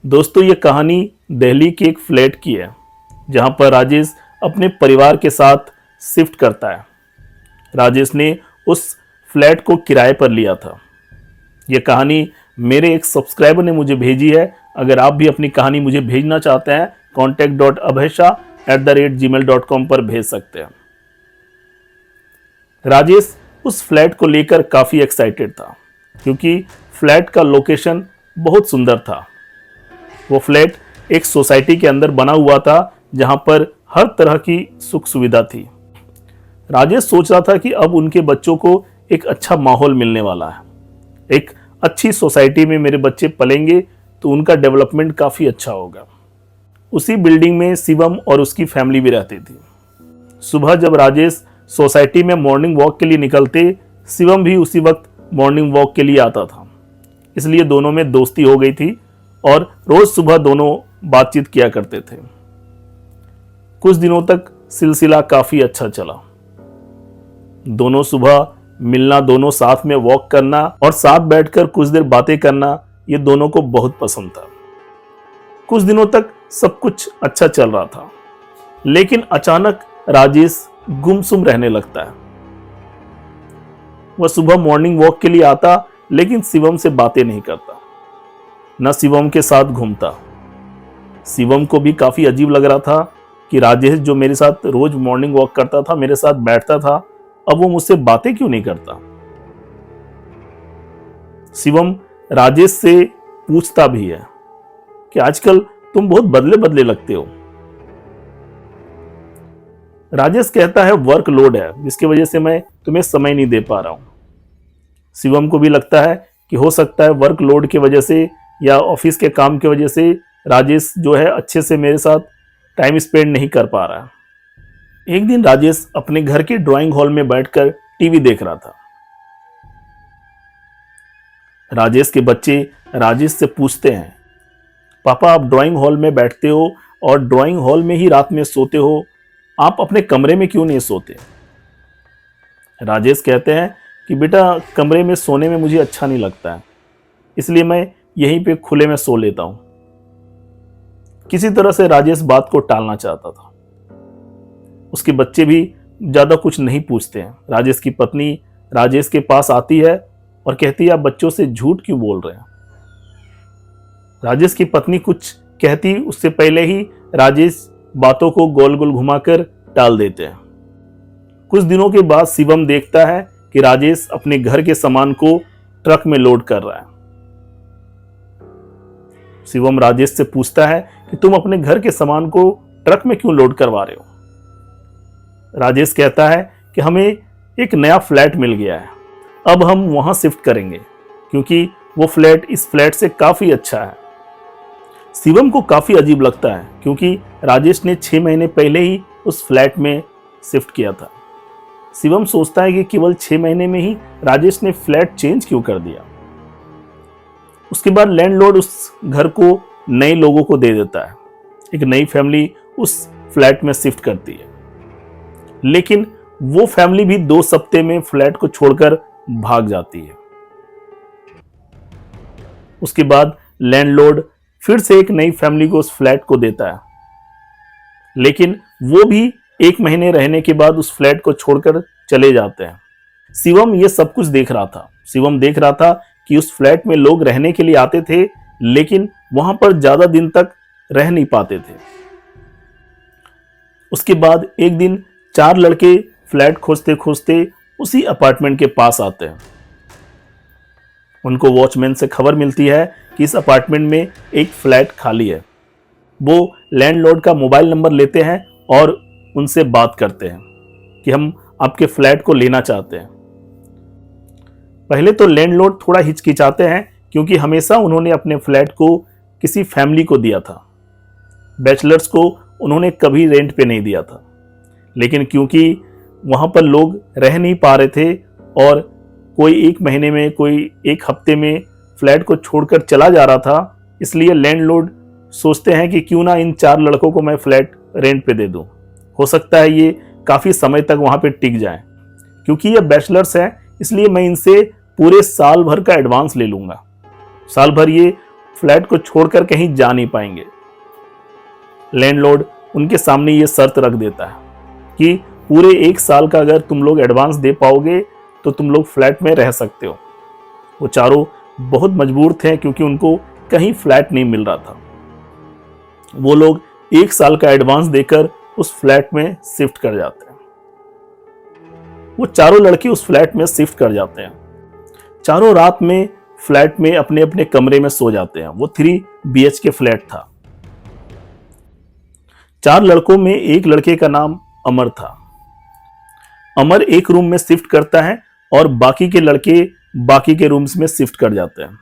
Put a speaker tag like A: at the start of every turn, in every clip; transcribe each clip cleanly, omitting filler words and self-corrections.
A: दोस्तों, ये कहानी दिल्ली के एक फ्लैट की है जहां पर राजेश अपने परिवार के साथ शिफ्ट करता है। राजेश ने उस फ्लैट को किराए पर लिया था। यह कहानी मेरे एक सब्सक्राइबर ने मुझे भेजी है। अगर आप भी अपनी कहानी मुझे भेजना चाहते हैं contact.abhesha@gmail.com पर भेज सकते हैं। राजेश उस फ्लैट को लेकर काफ़ी एक्साइटेड था क्योंकि फ्लैट का लोकेशन बहुत सुंदर था। वो फ्लैट एक सोसाइटी के अंदर बना हुआ था जहां पर हर तरह की सुख सुविधा थी। राजेश सोच रहा था कि अब उनके बच्चों को एक अच्छा माहौल मिलने वाला है। एक अच्छी सोसाइटी में मेरे बच्चे पलेंगे तो उनका डेवलपमेंट काफ़ी अच्छा होगा। उसी बिल्डिंग में शिवम और उसकी फैमिली भी रहती थी। सुबह जब राजेश सोसाइटी में मॉर्निंग वॉक के लिए निकलते, शिवम भी उसी वक्त मॉर्निंग वॉक के लिए आता था। इसलिए दोनों में दोस्ती हो गई थी और रोज सुबह दोनों बातचीत किया करते थे। कुछ दिनों तक सिलसिला काफी अच्छा चला। दोनों सुबह मिलना, दोनों साथ में वॉक करना और साथ बैठकर कुछ देर बातें करना, ये दोनों को बहुत पसंद था। कुछ दिनों तक सब कुछ अच्छा चल रहा था, लेकिन अचानक राजेश गुमसुम रहने लगता है। वह सुबह मॉर्निंग वॉक के लिए आता, लेकिन शिवम से बातें नहीं करता, न शिवम के साथ घूमता। शिवम को भी काफी अजीब लग रहा था कि राजेश जो मेरे साथ रोज मॉर्निंग वॉक करता था, मेरे साथ बैठता था, अब वो मुझसे बातें क्यों नहीं करता। शिवम राजेश से पूछता भी है कि आजकल तुम बहुत बदले बदले लगते हो। राजेश कहता है वर्क लोड है जिसकी वजह से मैं तुम्हें समय नहीं दे पा रहा हूं। शिवम को भी लगता है कि हो सकता है वर्क लोड की वजह से या ऑफिस के काम की वजह से राजेश जो है अच्छे से मेरे साथ टाइम स्पेंड नहीं कर पा रहा है। एक दिन राजेश अपने घर के ड्राइंग हॉल में बैठकर टीवी देख रहा था। राजेश के बच्चे राजेश से पूछते हैं, पापा आप ड्राइंग हॉल में बैठते हो और ड्राइंग हॉल में ही रात में सोते हो, आप अपने कमरे में क्यों नहीं सोते। राजेश कहते हैं कि बेटा कमरे में सोने में मुझे अच्छा नहीं लगता है, इसलिए मैं यहीं पे खुले में सो लेता हूं। किसी तरह से राजेश बात को टालना चाहता था। उसके बच्चे भी ज्यादा कुछ नहीं पूछते हैं। राजेश की पत्नी राजेश के पास आती है और कहती है आप बच्चों से झूठ क्यों बोल रहे हैं। राजेश की पत्नी कुछ कहती उससे पहले ही राजेश बातों को गोल गोल घुमाकर टाल देते हैं। कुछ दिनों के बाद शिवम देखता है कि राजेश अपने घर के सामान को ट्रक में लोड कर रहा है। शिवम राजेश से पूछता है कि तुम अपने घर के सामान को ट्रक में क्यों लोड करवा रहे हो। राजेश कहता है कि हमें एक नया फ्लैट मिल गया है, अब हम वहां शिफ्ट करेंगे क्योंकि वो फ्लैट इस फ्लैट से काफी अच्छा है। शिवम को काफी अजीब लगता है क्योंकि राजेश ने 6 महीने पहले ही उस फ्लैट में शिफ्ट किया था। शिवम सोचता है कि केवल 6 महीने में ही राजेश ने फ्लैट चेंज क्यों कर दिया। उसके बाद लैंडलॉर्ड उस घर को नए लोगों को दे देता है। एक नई फैमिली उस फ्लैट में शिफ्ट करती है, लेकिन वो फैमिली भी 2 हफ्ते में फ्लैट को छोड़कर भाग जाती है। उसके बाद लैंडलॉर्ड फिर से एक नई फैमिली को उस फ्लैट को देता है, लेकिन वो भी 1 महीने रहने के बाद उस फ्लैट को छोड़कर चले जाते हैं। शिवम ये सब कुछ देख रहा था। शिवम देख रहा था कि उस फ्लैट में लोग रहने के लिए आते थे, लेकिन वहां पर ज्यादा दिन तक रह नहीं पाते थे। उसके बाद एक दिन 4 लड़के फ्लैट खोजते खोजते उसी अपार्टमेंट के पास आते हैं। उनको वॉचमैन से खबर मिलती है कि इस अपार्टमेंट में एक फ्लैट खाली है। वो लैंडलॉर्ड का मोबाइल नंबर लेते हैं और उनसे बात करते हैं कि हम आपके फ्लैट को लेना चाहते हैं। पहले तो लैंडलॉर्ड थोड़ा हिचकिचाते हैं क्योंकि हमेशा उन्होंने अपने फ्लैट को किसी फैमिली को दिया था। बैचलर्स को उन्होंने कभी रेंट पे नहीं दिया था, लेकिन क्योंकि वहां पर लोग रह नहीं पा रहे थे और कोई 1 महीने में, कोई 1 हफ्ते में फ्लैट को छोड़कर चला जा रहा था, इसलिए लैंडलॉर्ड सोचते हैं कि क्यों ना इन 4 लड़कों को मैं फ्लैट रेंट पे दे दूं। हो सकता है ये काफी समय तक वहां पे टिक जाए। क्योंकि ये बैचलर्स हैं, इसलिए मैं इनसे पूरे साल भर का एडवांस ले लूंगा। साल भर ये फ्लैट को छोड़कर कहीं जा नहीं पाएंगे। लैंडलॉर्ड उनके सामने ये शर्त रख देता है कि पूरे 1 साल का अगर तुम लोग एडवांस दे पाओगे तो तुम लोग फ्लैट में रह सकते हो। वो चारों बहुत मजबूर थे क्योंकि उनको कहीं फ्लैट नहीं मिल रहा था। वो लोग 1 साल का एडवांस देकर उस फ्लैट में शिफ्ट कर जाते हैं। वो चारों लड़के उस फ्लैट में शिफ्ट कर जाते हैं। चारों रात में फ्लैट में अपने अपने कमरे में सो जाते हैं। वो 3 BHK फ्लैट था। 4 लड़कों में एक लड़के का नाम अमर था। अमर एक रूम में शिफ्ट करता है और बाकी के लड़के बाकी के रूम्स में शिफ्ट कर जाते हैं।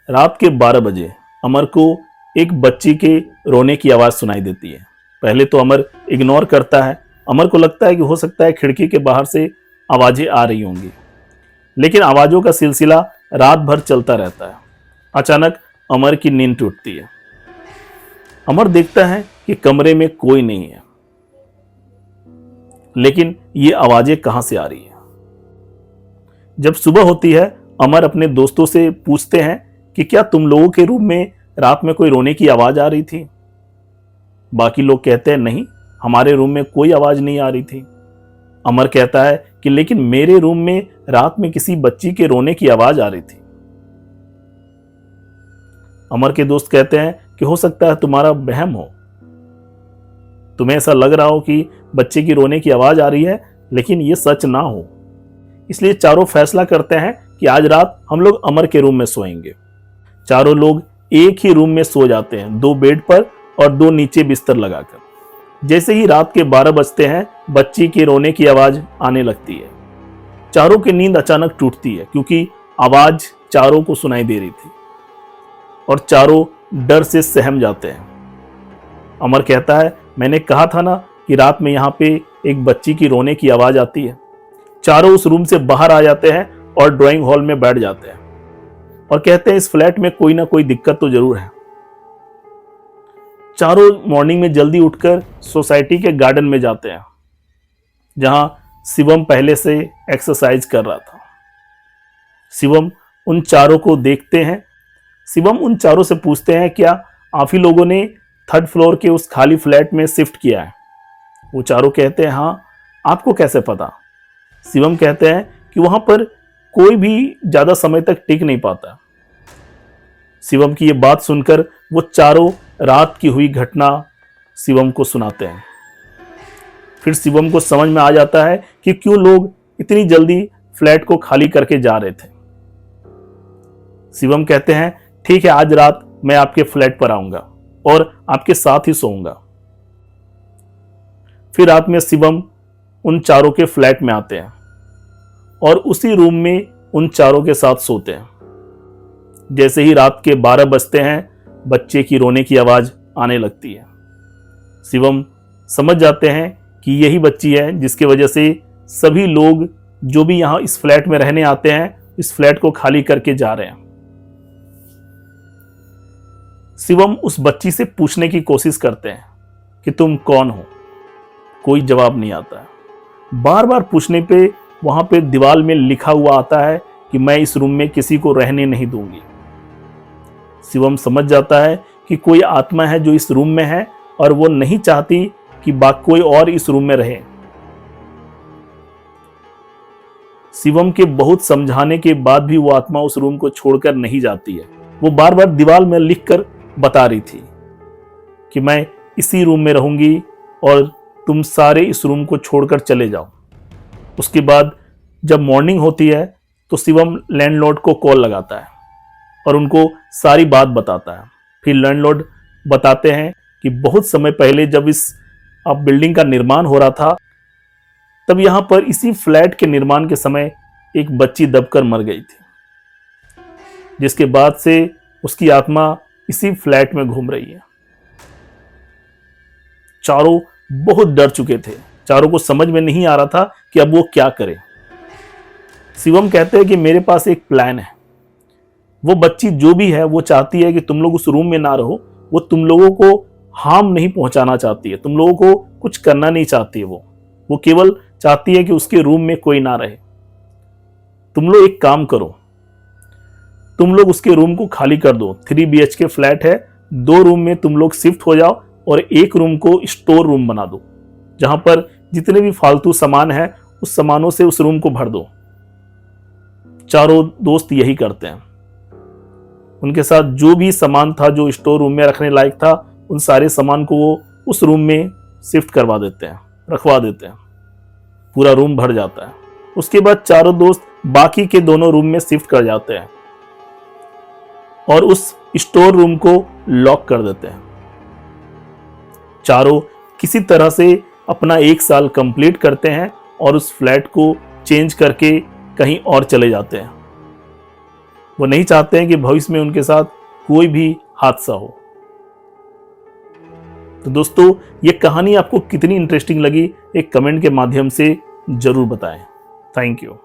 A: रात के 12 बजे अमर को एक बच्ची के रोने की आवाज सुनाई देती है। पहले तो अमर इग्नोर करता है। अमर को लगता है कि हो सकता है खिड़की के बाहर से आवाजें आ रही होंगी, लेकिन आवाजों का सिलसिला रात भर चलता रहता है। अचानक अमर की नींद टूटती है। अमर देखता है कि कमरे में कोई नहीं है, लेकिन ये आवाजें कहां से आ रही है। जब सुबह होती है, अमर अपने दोस्तों से पूछते हैं कि क्या तुम लोगों के रूम में रात में कोई रोने की आवाज आ रही थी। बाकी लोग कहते हैं नहीं, हमारे रूम में कोई आवाज नहीं आ रही थी। अमर कहता है कि लेकिन मेरे रूम में रात में किसी बच्ची के रोने की आवाज आ रही थी। अमर के दोस्त कहते हैं कि हो सकता है तुम्हारा वहम हो, तुम्हें ऐसा लग रहा हो कि बच्चे की रोने की आवाज आ रही है, लेकिन यह सच ना हो। इसलिए चारों फैसला करते हैं कि आज रात हम लोग अमर के रूम में सोएंगे। चारों लोग एक ही रूम में सो जाते हैं, 2 बेड पर और 2 नीचे बिस्तर लगाकर। जैसे ही रात के 12 बजते हैं, बच्ची के रोने की आवाज आने लगती है। चारों की नींद अचानक टूटती है क्योंकि आवाज चारों को सुनाई दे रही थी और चारों डर से सहम जाते हैं। अमर कहता है, मैंने कहा था ना कि रात में यहाँ पे एक बच्ची की रोने की आवाज आती है। चारों उस रूम से बाहर आ जाते हैं और ड्राइंग हॉल में बैठ जाते हैं और कहते हैं इस फ्लैट में कोई ना कोई दिक्कत तो जरूर है। चारों मॉर्निंग में जल्दी उठकर सोसाइटी के गार्डन में जाते हैं, जहां शिवम पहले से एक्सरसाइज कर रहा था। शिवम उन चारों को देखते हैं। शिवम उन चारों से पूछते हैं, क्या आप ही लोगों ने 3rd फ्लोर के उस खाली फ्लैट में शिफ्ट किया है। वो चारों कहते हैं, हाँ, आपको कैसे पता। शिवम कहते हैं कि वहां पर कोई भी ज्यादा समय तक टिक नहीं पाता। शिवम की ये बात सुनकर वो चारों रात की हुई घटना शिवम को सुनाते हैं। फिर शिवम को समझ में आ जाता है कि क्यों लोग इतनी जल्दी फ्लैट को खाली करके जा रहे थे। शिवम कहते हैं, ठीक है, आज रात मैं आपके फ्लैट पर आऊंगा और आपके साथ ही सोऊंगा। फिर रात में शिवम उन चारों के फ्लैट में आते हैं और उसी रूम में उन चारों के साथ सोते हैं। जैसे ही रात के 12 बजते हैं, बच्चे की रोने की आवाज आने लगती है। शिवम समझ जाते हैं कि यही बच्ची है जिसकी वजह से सभी लोग जो भी यहां इस फ्लैट में रहने आते हैं, इस फ्लैट को खाली करके जा रहे हैं। शिवम उस बच्ची से पूछने की कोशिश करते हैं कि तुम कौन हो। कोई जवाब नहीं आता है। बार बार पूछने पे वहां पे दीवार में लिखा हुआ आता है कि मैं इस रूम में किसी को रहने नहीं दूंगी। शिवम समझ जाता है कि कोई आत्मा है जो इस रूम में है और वो नहीं चाहती कि कोई और इस रूम में रहे। शिवम के बहुत समझाने के बाद भी वो आत्मा उस रूम को छोड़कर नहीं जाती है। वो बार बार दीवार में लिखकर बता रही थी कि मैं इसी रूम में रहूंगी और तुम सारे इस रूम को छोड़कर चले जाओ। उसके बाद जब मॉर्निंग होती है तो शिवम लैंडलॉर्ड को कॉल लगाता है और उनको सारी बात बताता है। फिर लैंडलॉर्ड बताते हैं कि बहुत समय पहले जब इस बिल्डिंग का निर्माण हो रहा था, तब यहां पर इसी फ्लैट के निर्माण के समय एक बच्ची दबकर मर गई थी, जिसके बाद से उसकी आत्मा इसी फ्लैट में घूम रही है। चारों बहुत डर चुके थे। चारों को समझ में नहीं आ रहा था कि अब वो क्या करे। शिवम कहते हैं कि मेरे पास एक प्लान है। वो बच्ची जो भी है वो चाहती है कि तुम लोग उस रूम में ना रहो। वो तुम लोगों को हार्म नहीं पहुंचाना चाहती है, तुम लोगों को कुछ करना नहीं चाहती है। वो केवल चाहती है कि उसके रूम में कोई ना रहे। तुम लोग एक काम करो, तुम लोग उसके रूम को खाली कर दो। 3 BHK फ्लैट है, 2 रूम में तुम लोग शिफ्ट हो जाओ और एक रूम को स्टोर रूम बना दो, जहां पर जितने भी फालतू सामान है उस सामानों से उस रूम को भर दो। चारों दोस्त यही करते हैं। उनके साथ जो भी सामान था जो स्टोर रूम में रखने लायक था, उन सारे सामान को वो उस रूम में शिफ्ट करवा देते हैं, रखवा देते हैं। पूरा रूम भर जाता है। उसके बाद चारों दोस्त बाकी के दोनों रूम में शिफ्ट कर जाते हैं और उस स्टोर रूम को लॉक कर देते हैं। चारों किसी तरह से अपना 1 साल कंप्लीट करते हैं और उस फ्लैट को चेंज करके कहीं और चले जाते हैं। वो नहीं चाहते हैं कि भविष्य में उनके साथ कोई भी हादसा हो। तो दोस्तों, ये कहानी आपको कितनी इंटरेस्टिंग लगी एक कमेंट के माध्यम से जरूर बताएं। Thank you.